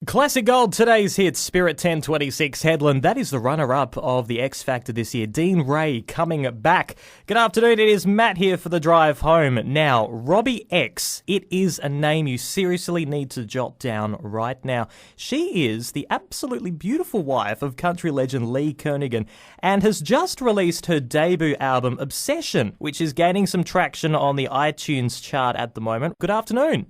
Classic Gold, today's hit, Spirit 1026 Hedland. That is the runner-up of the X Factor this year. Dean Ray coming back. Good afternoon, it is Matt here for the drive home. Now, Robby X, it is a name you seriously need to jot down right now. She is the absolutely beautiful wife of country legend Lee Kernaghan and has just released her debut album, Obsession, which is gaining some traction on the iTunes chart at the moment. Good afternoon.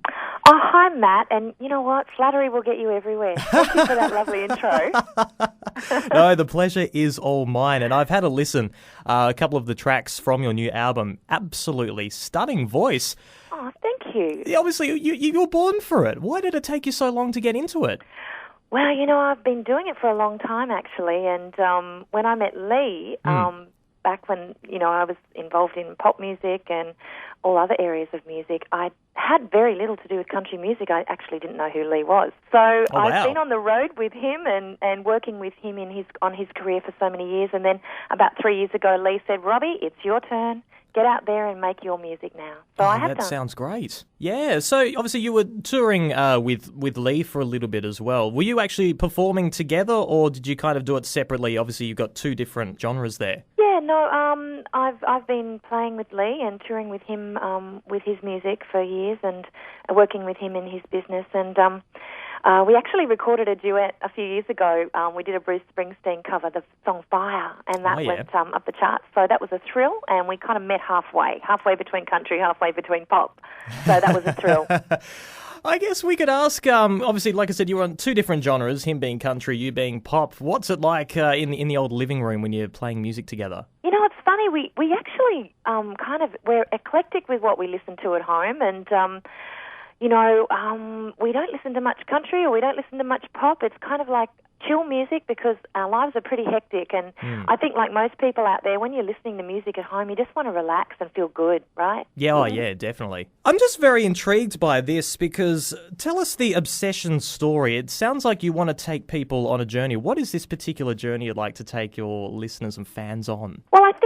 Oh, hi, Matt. And you know what? Flattery will get you everywhere. Thank you for that lovely intro. No, the pleasure is all mine. And I've had a listen, a couple of the tracks from your new album. Absolutely stunning voice. Oh, thank you. Obviously, you were born for it. Why did it take you so long to get into it? Well, you know, I've been doing it for a long time, actually. And when I met Lee, back when, you know, I was involved in pop music and all other areas of music, I had very little to do with country music. I actually didn't know who Lee was. So I've been on the road with him and working with him on his career for so many years. And then about 3 years ago, Lee said, Robby, it's your turn. Get out there and make your music now. So I have done. That sounds great. Yeah, so obviously you were touring with Lee for a little bit as well. Were you actually performing together or did you kind of do it separately? Obviously you've got two different genres there. Yeah, no, I've been playing with Lee and touring with him with his music for years and working with him in his business. And we actually recorded a duet a few years ago. We did a Bruce Springsteen cover, the song Fire, and that went up the charts. So that was a thrill, and we kind of met halfway between country, halfway between pop. So that was a thrill. I guess we could ask, obviously, like I said, you were on two different genres, him being country, you being pop. What's it like in the old living room when you're playing music together? You know, it's funny, we actually we're eclectic with what we listen to at home, and you know, we don't listen to much country or we don't listen to much pop. It's kind of like chill music because our lives are pretty hectic. And I think like most people out there, when you're listening to music at home, you just want to relax and feel good, right? Yeah, yeah, definitely. I'm just very intrigued by this because tell us the Obsession story. It sounds like you want to take people on a journey. What is this particular journey you'd like to take your listeners and fans on? Well, I think,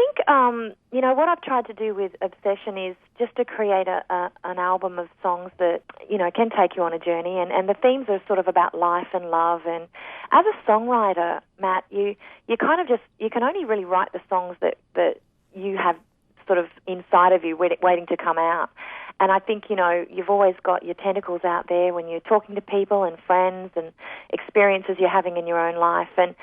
you know, what I've tried to do with Obsession is just to create an album of songs that, you know, can take you on a journey. And the themes are sort of about life and love. And as a songwriter, Matt, you kind of just, you can only really write the songs that you have sort of inside of you waiting to come out. And I think, you know, you've always got your tentacles out there when you're talking to people and friends and experiences you're having in your own life. And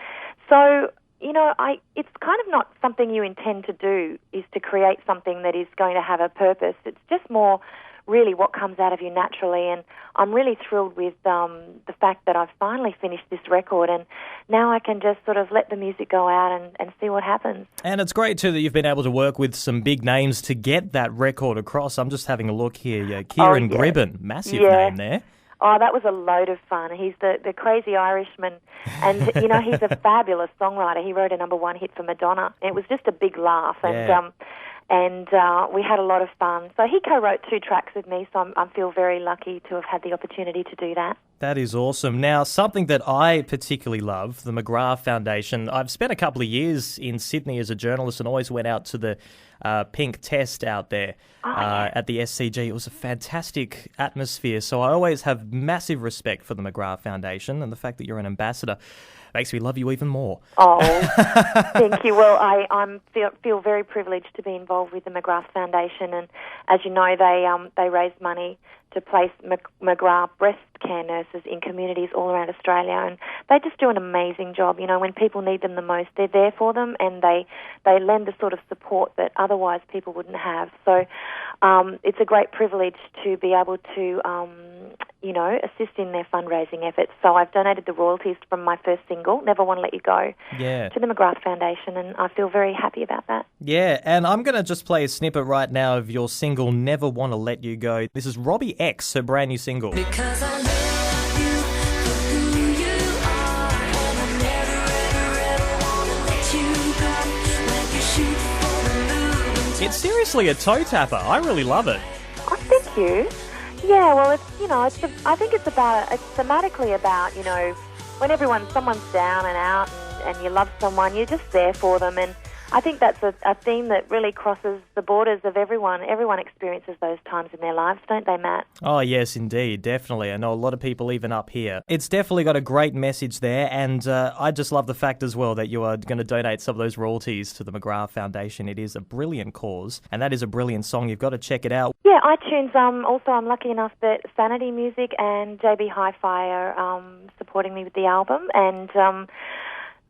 so, you know, it's kind of not something you intend to do, is to create something that is going to have a purpose. It's just more really what comes out of you naturally. And I'm really thrilled with the fact that I've finally finished this record and now I can just sort of let the music go out and see what happens. And it's great too that you've been able to work with some big names to get that record across. I'm just having a look here. Kieran Gribben, massive name there. Oh, that was a load of fun. He's the crazy Irishman, and, you know, he's a fabulous songwriter. He wrote a #1 hit for Madonna. It was just a big laugh, and we had a lot of fun. So he co-wrote 2 tracks with me, so I feel very lucky to have had the opportunity to do that. That is awesome. Now, something that I particularly love, the McGrath Foundation. I've spent a couple of years in Sydney as a journalist and always went out to the Pink Test out there at the SCG. It was a fantastic atmosphere. So I always have massive respect for the McGrath Foundation, and the fact that you're an ambassador makes me love you even more. Oh, thank you. Well, I feel very privileged to be involved with the McGrath Foundation, and as you know, they raise money to place McGrath breast care nurses in communities all around Australia, and they just do an amazing job. You know, when people need them the most, they're there for them, and they lend the sort of support that otherwise people wouldn't have. So it's a great privilege to be able to, you know, assist in their fundraising efforts. So I've donated the royalties from my first single, Never Want to Let You Go, to the McGrath Foundation, and I feel very happy about that. Yeah, and I'm going to just play a snippet right now of your single, Never Want to Let You Go. This is Robby X, her brand new single. Because I love you for who you are, and I never want to let you go, like you shoot for the moon. It's seriously a toe tapper. I really love it. Oh, thank you. Yeah, well, it's, you know, I think it's thematically about, you know, when someone's down and out and you love someone, you're just there for them. And I think that's a theme that really crosses the borders of everyone. Everyone experiences those times in their lives, don't they, Matt? Oh, yes, indeed, definitely. I know a lot of people even up here. It's definitely got a great message there, and I just love the fact as well that you are going to donate some of those royalties to the McGrath Foundation. It is a brilliant cause, and that is a brilliant song. You've got to check it out. Yeah, iTunes. Also, I'm lucky enough that Sanity Music and JB Hi-Fi are supporting me with the album, and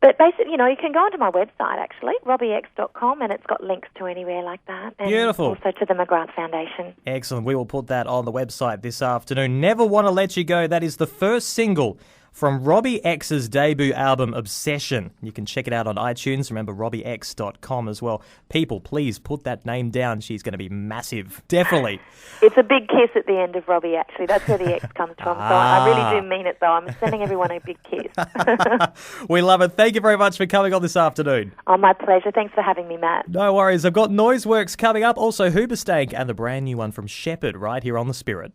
but basically, you can go onto my website, actually, robbyx.com, and it's got links to anywhere like that. And Beautiful. Also to the McGrath Foundation. Excellent. We will put that on the website this afternoon. Never Want to Let You Go. That is the first single from Robby X's debut album, Obsession. You can check it out on iTunes. Remember, robbyx.com as well. People, please put that name down. She's going to be massive. Definitely. It's a big kiss at the end of Robbie, actually. That's where the X comes from. So I really do mean it, though. I'm sending everyone a big kiss. We love it. Thank you very much for coming on this afternoon. Oh, my pleasure. Thanks for having me, Matt. No worries. I've got Noiseworks coming up. Also, Hoobastank and the brand new one from Shepherd right here on The Spirit.